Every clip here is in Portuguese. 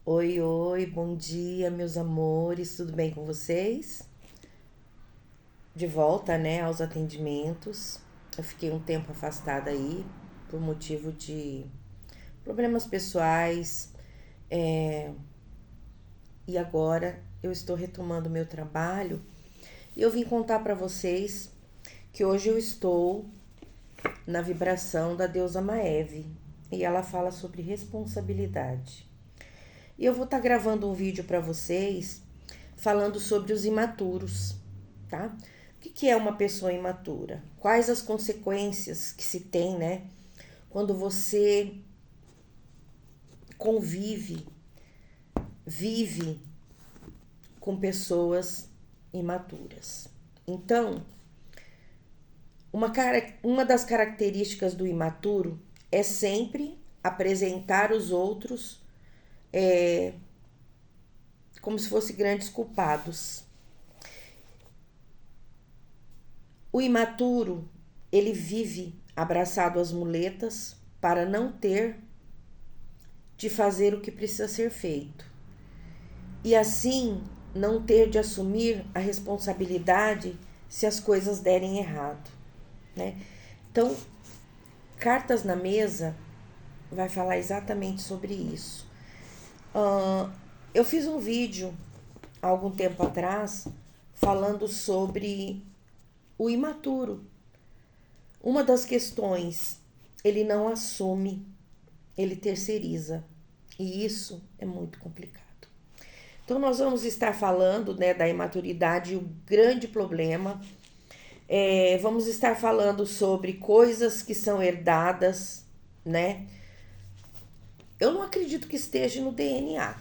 Oi, oi, bom dia, meus amores, tudo bem com vocês? De volta, né, aos atendimentos. Eu fiquei um tempo afastada aí por motivo de problemas pessoais, é, e agora eu estou retomando meu trabalho e eu vim contar para vocês que hoje eu estou na vibração da deusa Maeve e ela fala sobre responsabilidade. E eu vou estar gravando um vídeo para vocês falando sobre os imaturos, tá? O que é uma pessoa imatura? Quais as consequências que se tem, né? Quando você convive, vive com pessoas imaturas. Então, uma das características do imaturo é sempre apresentar os outros como se fossem grandes culpados. O imaturo, ele vive abraçado às muletas para não ter de fazer o que precisa ser feito. E assim não ter de assumir a responsabilidade se as coisas derem errado, né? Então, Cartas na Mesa vai falar exatamente sobre isso. Eu fiz um vídeo há algum tempo atrás falando sobre o imaturo. Uma das questões, ele não assume, ele terceiriza. E isso é muito complicado. Então, nós vamos estar falando, né, da imaturidade, o grande problema. Vamos estar falando sobre coisas que são herdadas, né? Eu não acredito que esteja no DNA,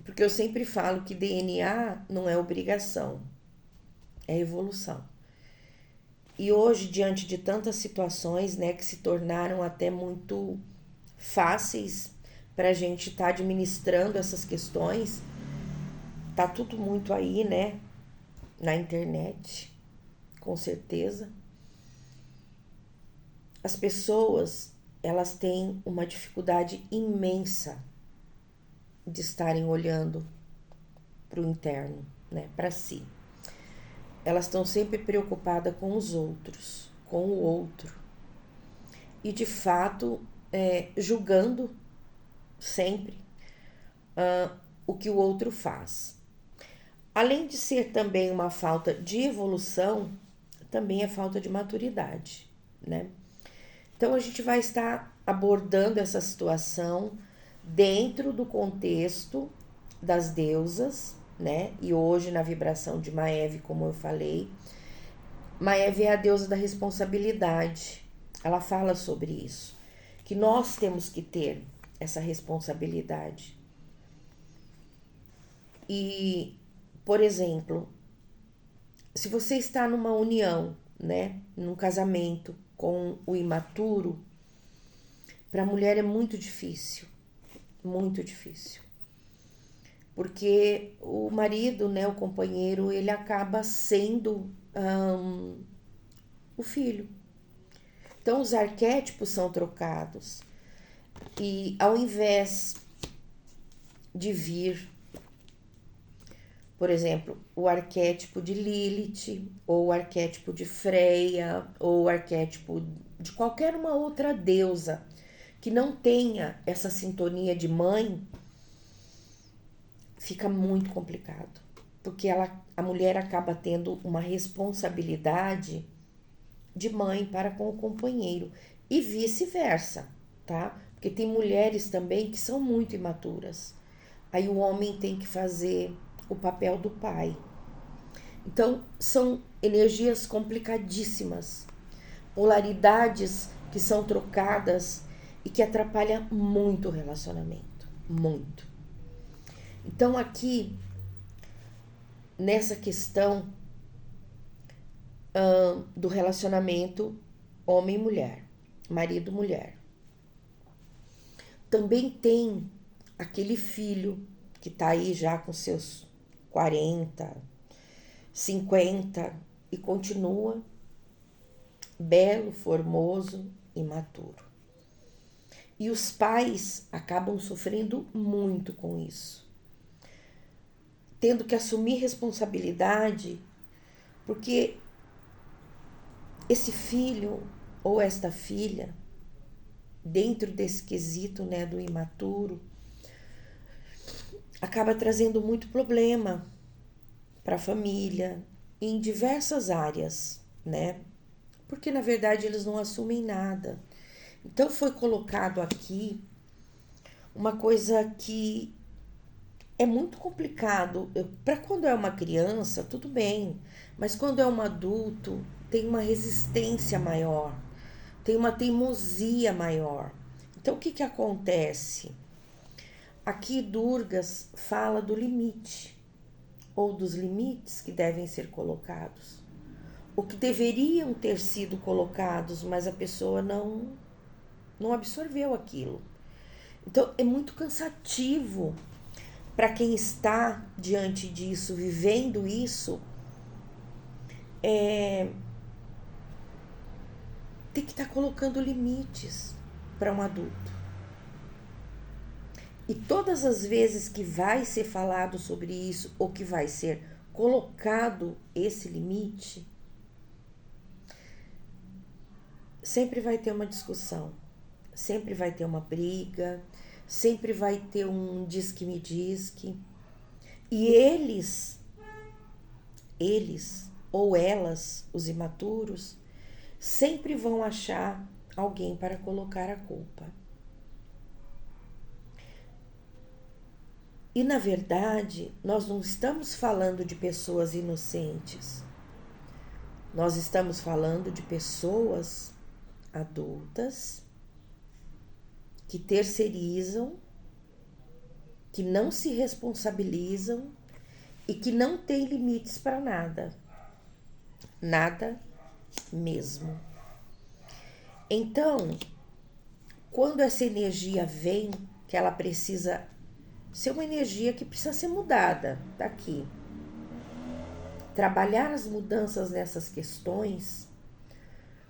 porque eu sempre falo que DNA não é obrigação, é evolução. E hoje, diante de tantas situações, né, que se tornaram até muito fáceis para a gente estar administrando essas questões, tá tudo muito aí, né, na internet, com certeza. As pessoas, elas têm uma dificuldade imensa de estarem olhando para o interno, né, para si. Elas estão sempre preocupadas com os outros, com o outro. E de fato, julgando sempre o que o outro faz. Além de ser também uma falta de evolução, também é falta de maturidade, né? Então a gente vai estar abordando essa situação dentro do contexto das deusas, né? E hoje na vibração de Maeve, como eu falei, Maeve é a deusa da responsabilidade. Ela fala sobre isso, que nós temos que ter essa responsabilidade. E, por exemplo, se você está numa união, né, num casamento com o imaturo, para a mulher é muito difícil. Porque o marido, né, o companheiro, ele acaba sendo o filho. Então os arquétipos são trocados. E ao invés de vir, por exemplo, o arquétipo de Lilith, ou o arquétipo de Freia, ou o arquétipo de qualquer uma outra deusa que não tenha essa sintonia de mãe, fica muito complicado. Porque a mulher acaba tendo uma responsabilidade de mãe para com o companheiro e vice-versa, tá? Porque tem mulheres também que são muito imaturas. Aí o homem tem que fazer o papel do pai. Então, são energias complicadíssimas, polaridades que são trocadas e que atrapalham muito o relacionamento, muito. Então, aqui, nessa questão do relacionamento homem-mulher, marido-mulher, também tem aquele filho que tá aí já com seus 40, 50 e continua belo, formoso, imaturo. E os pais acabam sofrendo muito com isso, tendo que assumir responsabilidade, porque esse filho ou esta filha, dentro desse quesito, né, do imaturo, acaba trazendo muito problema para a família em diversas áreas, né? Porque na verdade eles não assumem nada. Então foi colocado aqui uma coisa que é muito complicado. Para quando é uma criança, tudo bem, mas quando é um adulto, tem uma resistência maior, tem uma teimosia maior. Então o que que acontece? Aqui Durgas fala do limite, ou dos limites que devem ser colocados, ou que deveriam ter sido colocados, mas a pessoa não absorveu aquilo. Então é muito cansativo para quem está diante disso, vivendo isso, tem que estar colocando limites para um adulto. E todas as vezes que vai ser falado sobre isso, ou que vai ser colocado esse limite, sempre vai ter uma discussão, sempre vai ter uma briga, sempre vai ter um diz-que-me-diz-que. E eles ou elas, os imaturos, sempre vão achar alguém para colocar a culpa. E na verdade, nós não estamos falando de pessoas inocentes. Nós estamos falando de pessoas adultas que terceirizam, que não se responsabilizam e que não têm limites para nada. Nada mesmo. Então, quando essa energia vem, que ela precisa ser uma energia que precisa ser mudada daqui. Trabalhar as mudanças nessas questões,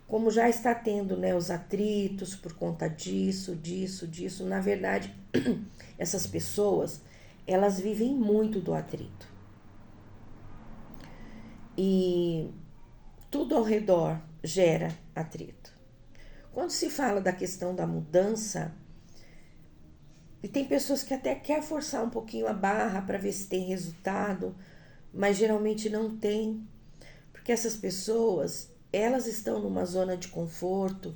como já está tendo, né, os atritos por conta disso. Na verdade, essas pessoas, elas vivem muito do atrito. E tudo ao redor gera atrito. Quando se fala da questão da mudança, e tem pessoas que até quer forçar um pouquinho a barra para ver se tem resultado, mas geralmente não tem, porque essas pessoas, elas estão numa zona de conforto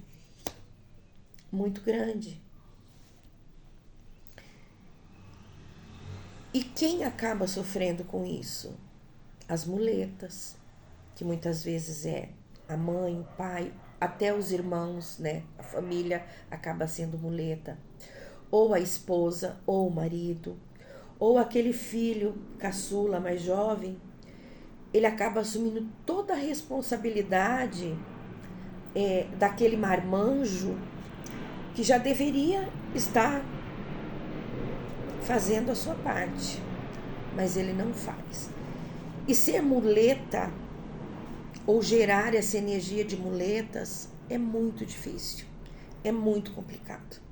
muito grande. E quem acaba sofrendo com isso? As muletas, que muitas vezes é a mãe, o pai, até os irmãos, né? A família acaba sendo muleta. Ou a esposa, ou o marido, ou aquele filho caçula mais jovem, ele acaba assumindo toda a responsabilidade daquele marmanjo que já deveria estar fazendo a sua parte, mas ele não faz. E ser muleta, ou gerar essa energia de muletas, é muito difícil, é muito complicado.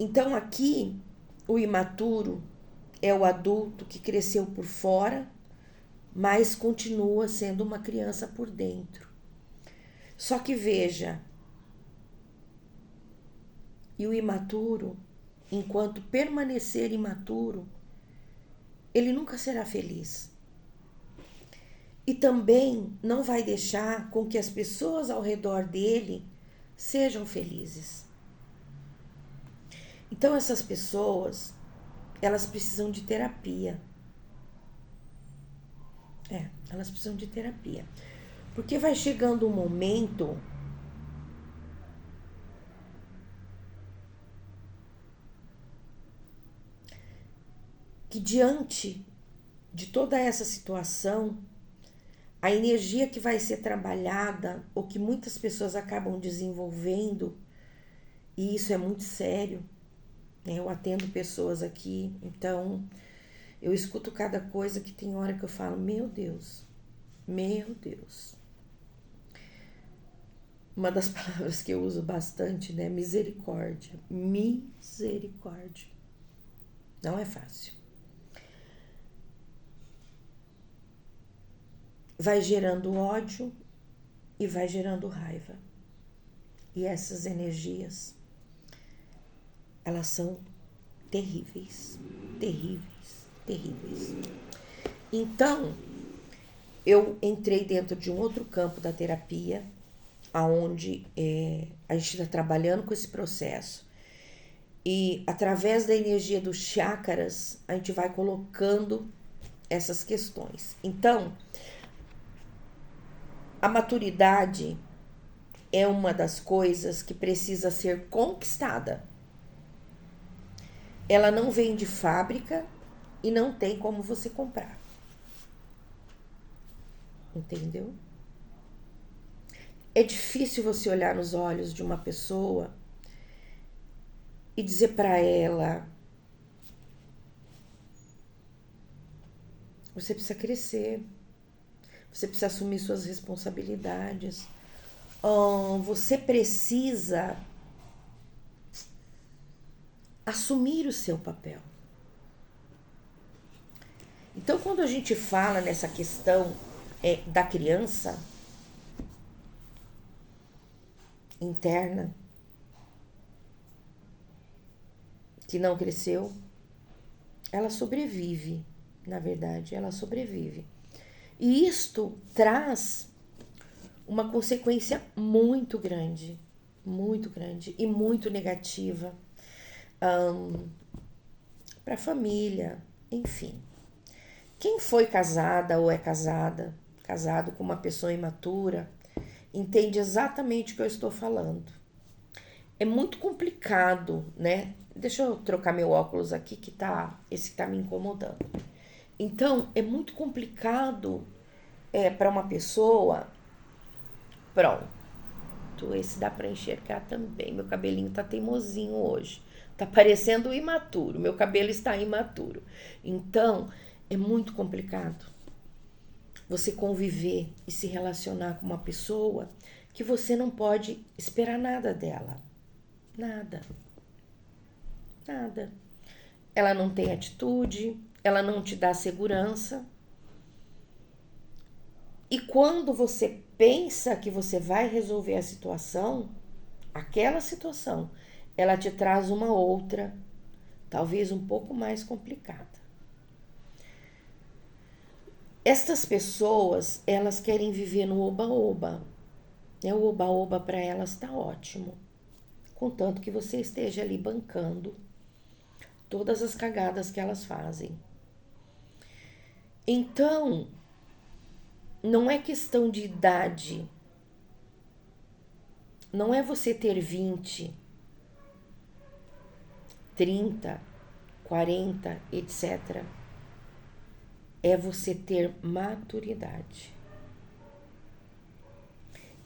Então aqui o imaturo é o adulto que cresceu por fora, mas continua sendo uma criança por dentro. Só que veja, e o imaturo, enquanto permanecer imaturo, ele nunca será feliz. E também não vai deixar com que as pessoas ao redor dele sejam felizes. Então essas pessoas, elas precisam de terapia. Elas precisam de terapia. Porque vai chegando um momento que, diante de toda essa situação, a energia que vai ser trabalhada, ou que muitas pessoas acabam desenvolvendo, e isso é muito sério, né? Eu atendo pessoas aqui, então eu escuto cada coisa que tem hora que eu falo, meu Deus. uma das palavras que eu uso bastante, né? Misericórdia. Misericórdia. Não é fácil. Vai gerando ódio e vai gerando raiva. E essas energias, elas são terríveis, terríveis, terríveis. Então, eu entrei dentro de um outro campo da terapia, onde a gente está trabalhando com esse processo. E através da energia dos chakras, a gente vai colocando essas questões. Então, a maturidade é uma das coisas que precisa ser conquistada. Ela não vem de fábrica e não tem como você comprar. Entendeu? É difícil você olhar nos olhos de uma pessoa e dizer para ela: você precisa crescer, você precisa assumir suas responsabilidades, você precisa assumir o seu papel. Então, quando a gente fala nessa questão da criança interna que não cresceu, ela sobrevive, na verdade, ela sobrevive. E isto traz uma consequência muito grande e muito negativa para a família, enfim. Quem foi casada ou é casado com uma pessoa imatura, entende exatamente o que eu estou falando. É muito complicado, né? Deixa eu trocar meu óculos aqui, esse que tá me incomodando. Então, é muito complicado para uma pessoa. Pronto, esse dá para enxergar também. Meu cabelinho tá teimosinho hoje. Tá parecendo imaturo, meu cabelo está imaturo. Então, é muito complicado você conviver e se relacionar com uma pessoa que você não pode esperar nada dela. Nada. Nada. Ela não tem atitude, ela não te dá segurança. E quando você pensa que você vai resolver a situação, aquela situação, ela te traz uma outra, talvez um pouco mais complicada. Estas pessoas, elas querem viver no oba-oba. O oba-oba para elas está ótimo, contanto que você esteja ali bancando todas as cagadas que elas fazem. Então, não é questão de idade, não é você ter 20, 30, 40, etc. É você ter maturidade.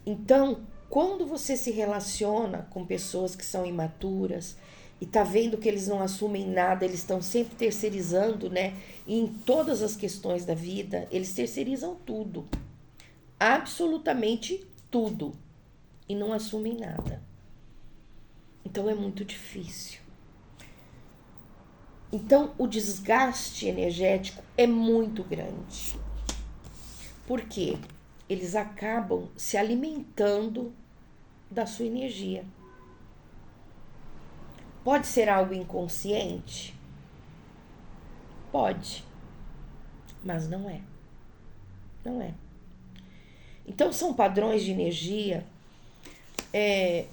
Então, quando você se relaciona com pessoas que são imaturas e tá vendo que eles não assumem nada, eles estão sempre terceirizando, né? E em todas as questões da vida, eles terceirizam tudo. Absolutamente tudo. E não assumem nada. Então é muito difícil. Então o desgaste energético é muito grande. Por quê? Eles acabam se alimentando da sua energia. Pode ser algo inconsciente? Pode. Mas não é. Não é. Então são padrões de energia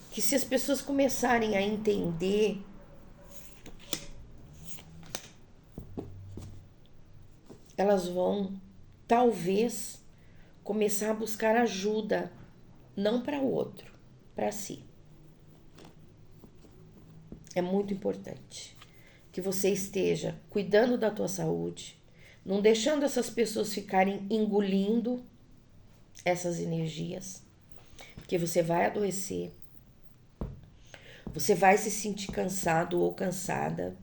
que, se as pessoas começarem a entender, elas vão talvez começar a buscar ajuda, não para o outro, para si. É muito importante que você esteja cuidando da tua saúde, não deixando essas pessoas ficarem engolindo essas energias, porque você vai adoecer, você vai se sentir cansado ou cansada,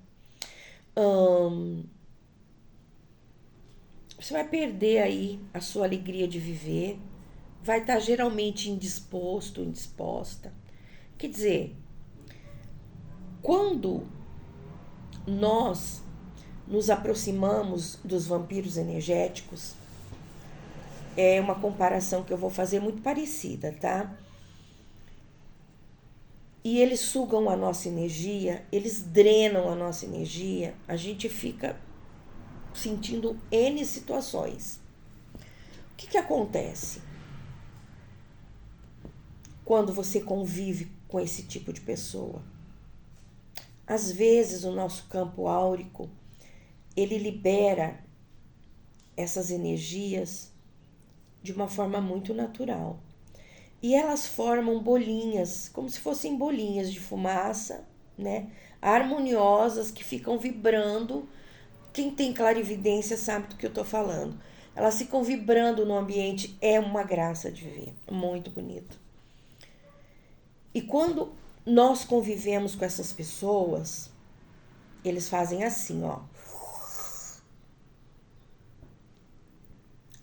você vai perder aí a sua alegria de viver, vai estar geralmente indisposto, indisposta. Quer dizer, quando nós nos aproximamos dos vampiros energéticos, é uma comparação que eu vou fazer muito parecida, tá? E eles sugam a nossa energia, eles drenam a nossa energia, a gente fica sentindo N situações. O que acontece quando você convive com esse tipo de pessoa? Às vezes o nosso campo áurico, ele libera essas energias de uma forma muito natural. E elas formam bolinhas, como se fossem bolinhas de fumaça, né? Harmoniosas, que ficam vibrando. Quem tem clarividência sabe do que eu tô falando. Elas ficam vibrando no ambiente, é uma graça de ver, muito bonito. E quando nós convivemos com essas pessoas, eles fazem assim, ó.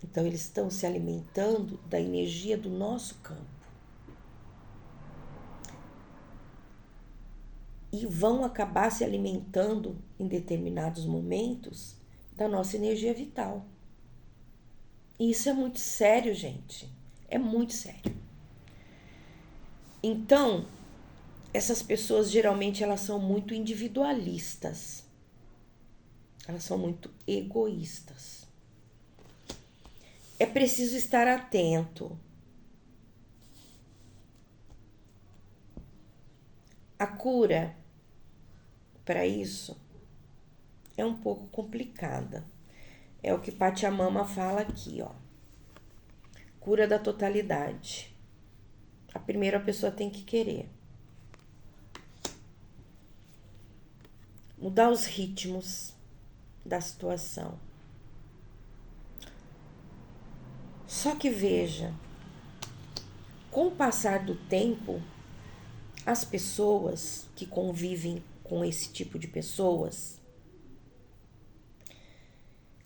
Então, eles estão se alimentando da energia do nosso campo. E vão acabar se alimentando, em determinados momentos, da nossa energia vital. E isso é muito sério, gente. É muito sério. Então, essas pessoas, geralmente, elas são muito individualistas. Elas são muito egoístas. É preciso estar atento. A cura para isso é um pouco complicada. É o que Pachamama fala aqui, ó. Cura da totalidade. A primeira pessoa tem que querer. Mudar os ritmos da situação. Só que veja, com o passar do tempo, as pessoas que convivem com esse tipo de pessoas,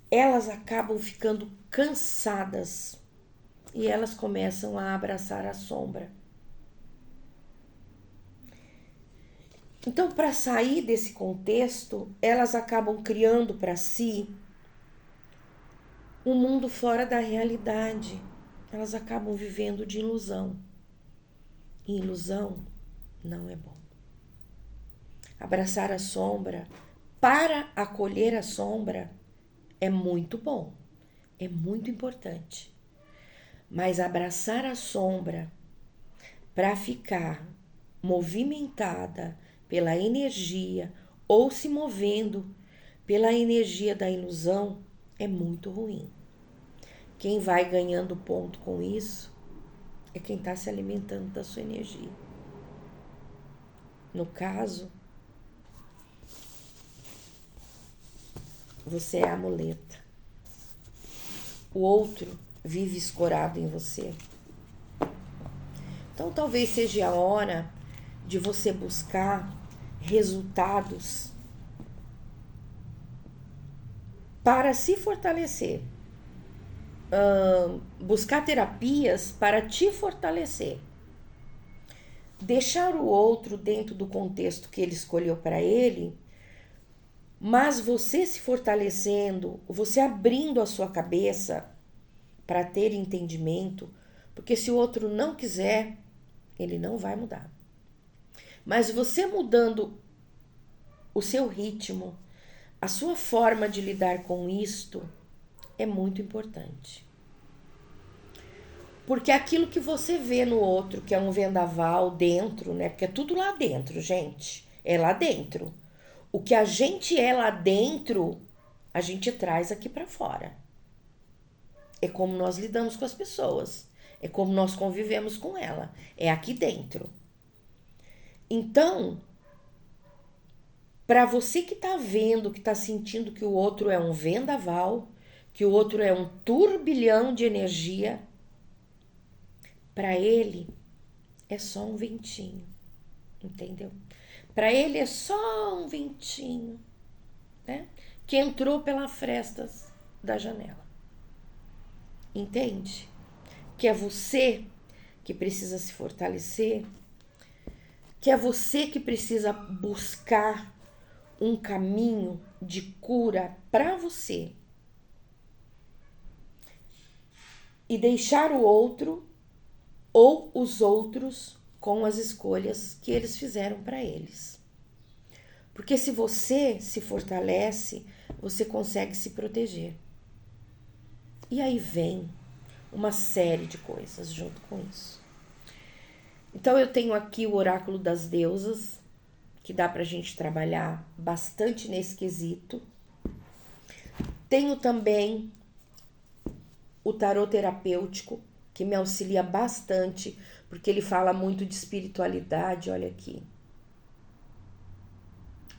elas acabam ficando cansadas e elas começam a abraçar a sombra. Então, para sair desse contexto, elas acabam criando para si um mundo fora da realidade. Elas acabam vivendo de ilusão. E ilusão não é bom. Abraçar a sombra para acolher a sombra é muito bom, é muito importante. Mas abraçar a sombra para ficar movimentada pela energia ou se movendo pela energia da ilusão é muito ruim. Quem vai ganhando ponto com isso é quem está se alimentando da sua energia. No caso, você é a muleta. O outro vive escorado em você. Então, talvez seja a hora de você buscar resultados para se fortalecer. Buscar terapias para te fortalecer. Deixar o outro dentro do contexto que ele escolheu para ele, mas você se fortalecendo, você abrindo a sua cabeça para ter entendimento, porque se o outro não quiser, ele não vai mudar. Mas você mudando o seu ritmo, a sua forma de lidar com isto é muito importante. Porque aquilo que você vê no outro, que é um vendaval dentro, né? Porque é tudo lá dentro, gente. É lá dentro. O que a gente é lá dentro, a gente traz aqui para fora. É como nós lidamos com as pessoas. É como nós convivemos com ela. É aqui dentro. Então, para você que tá vendo, que tá sentindo que o outro é um vendaval, que o outro é um turbilhão de energia, para ele é só um ventinho, entendeu? Para ele é só um ventinho, né? Que entrou pelas frestas da janela. Entende? que é você que precisa se fortalecer, que é você que precisa buscar um caminho de cura para você e deixar o outro ou os outros com as escolhas que eles fizeram para eles. Porque se você se fortalece, você consegue se proteger. E aí vem uma série de coisas junto com isso. Então eu tenho aqui o oráculo das deusas, que dá pra gente trabalhar bastante nesse quesito. Tenho também o tarô terapêutico, que me auxilia bastante, porque ele fala muito de espiritualidade, olha aqui.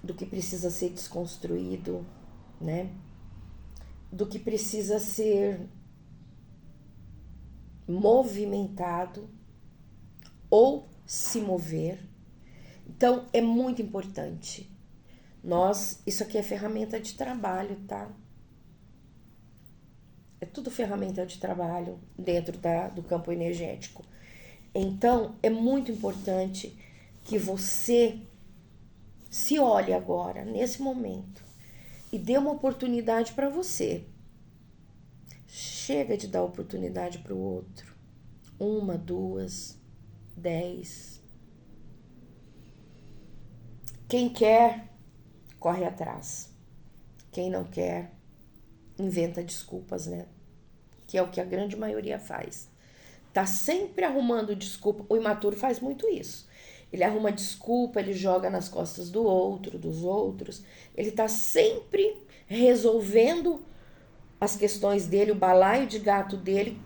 Do que precisa ser desconstruído, né? Do que precisa ser movimentado ou se mover. Então, é muito importante. Isso aqui é ferramenta de trabalho, tá? É tudo ferramenta de trabalho dentro do campo energético. Então, é muito importante que você se olhe agora, nesse momento, e dê uma oportunidade para você. Chega de dar oportunidade para o outro. 1, 2, 10. Quem quer, corre atrás. Quem não quer, inventa desculpas, né? Que é o que a grande maioria faz. Tá sempre arrumando desculpa. O imaturo faz muito isso. Ele arruma desculpa, ele joga nas costas do outro, dos outros. Ele tá sempre resolvendo as questões dele, o balaio de gato dele,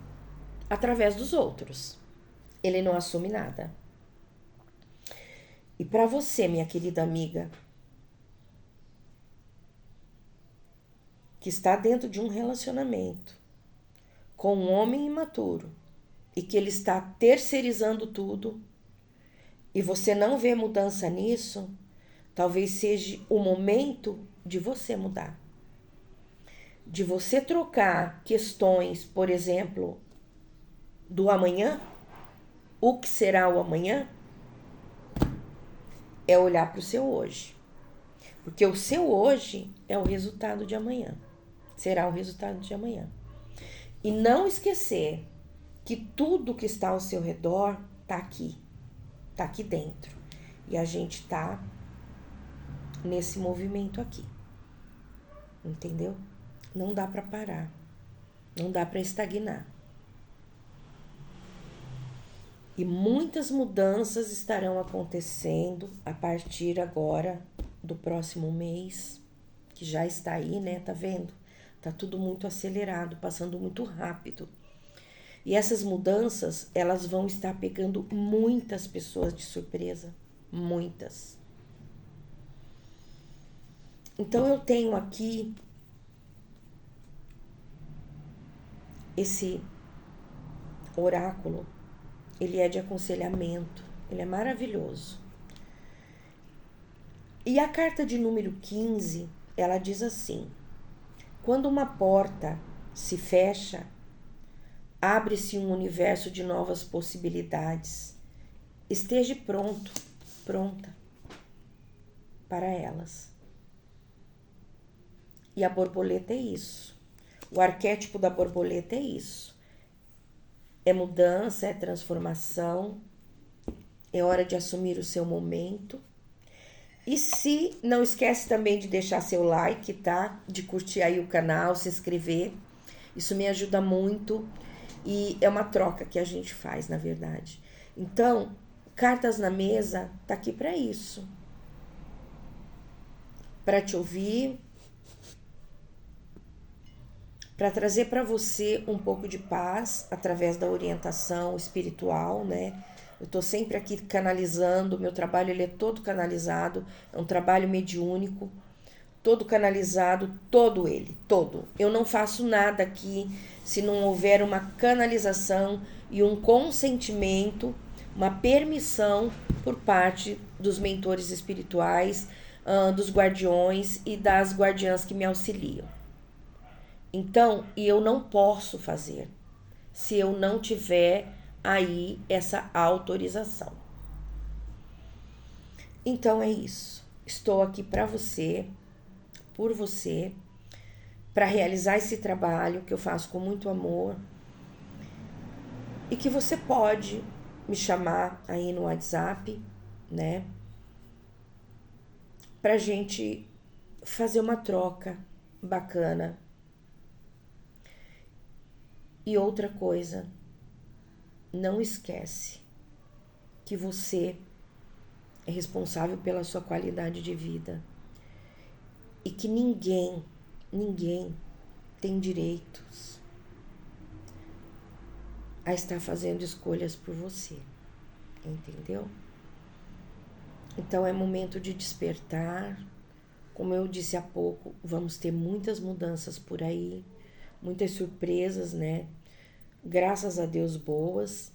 através dos outros. Ele não assume nada. E para você, minha querida amiga, que está dentro de um relacionamento com um homem imaturo e que ele está terceirizando tudo e você não vê mudança nisso, talvez seja o momento de você mudar. De você trocar questões, por exemplo, do amanhã, o que será o amanhã, é olhar para o seu hoje. Porque o seu hoje é o resultado de amanhã. Será o resultado de amanhã. E não esquecer que tudo que está ao seu redor está aqui dentro. E a gente está nesse movimento aqui. Entendeu? Não dá para parar. Não dá para estagnar. E muitas mudanças estarão acontecendo a partir agora do próximo mês, que já está aí, né? Tá vendo? Tá tudo muito acelerado, passando muito rápido. E essas mudanças, elas vão estar pegando muitas pessoas de surpresa. Muitas. Então eu tenho aqui esse oráculo. Ele é de aconselhamento. Ele é maravilhoso. E a carta de número 15, ela diz assim: quando uma porta se fecha, abre-se um universo de novas possibilidades. Esteja pronta para elas. E a borboleta é isso. O arquétipo da borboleta é isso. É mudança, é transformação. É hora de assumir o seu momento. E se não esquece também de deixar seu like, tá? De curtir aí o canal, se inscrever. Isso me ajuda muito e é uma troca que a gente faz, na verdade. Então, Cartas na Mesa tá aqui para isso. Para te ouvir, para trazer para você um pouco de paz através da orientação espiritual, né? Eu tô sempre aqui canalizando, meu trabalho ele é todo canalizado, é um trabalho mediúnico, todo canalizado, todo. Eu não faço nada aqui se não houver uma canalização e um consentimento, uma permissão por parte dos mentores espirituais, dos guardiões e das guardiãs que me auxiliam. Então, e eu não posso fazer. se eu não tiver aí essa autorização. Então é isso. Estou aqui para você, por você, para realizar esse trabalho que eu faço com muito amor e que você pode me chamar aí no WhatsApp, né? Pra gente fazer uma troca bacana. E outra coisa, não esquece que você é responsável pela sua qualidade de vida e que ninguém tem direitos a estar fazendo escolhas por você, entendeu? Então é momento de despertar. Como eu disse há pouco, vamos ter muitas mudanças por aí, muitas surpresas, né? Graças a Deus boas,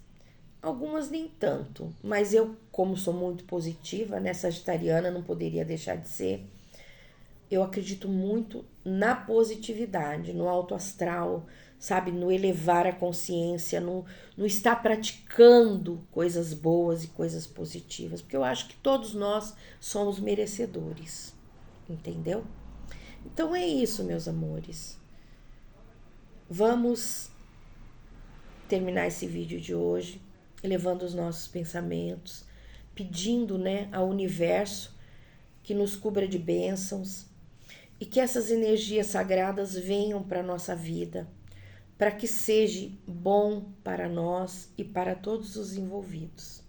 algumas nem tanto, mas eu, como sou muito positiva, né, sagitariana, não poderia deixar de ser, eu acredito muito na positividade, no alto astral, sabe, no elevar a consciência, no estar praticando coisas boas e coisas positivas, porque eu acho que todos nós somos merecedores, entendeu? Então é isso, meus amores. Vamos terminar esse vídeo de hoje, elevando os nossos pensamentos, pedindo, né, ao universo que nos cubra de bênçãos e que essas energias sagradas venham para a nossa vida, para que seja bom para nós e para todos os envolvidos.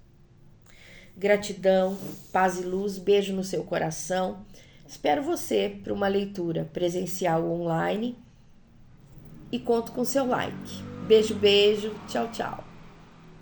Gratidão, paz e luz, beijo no seu coração. Espero você para uma leitura presencial ou online e conto com seu like. Beijo, beijo, tchau, tchau.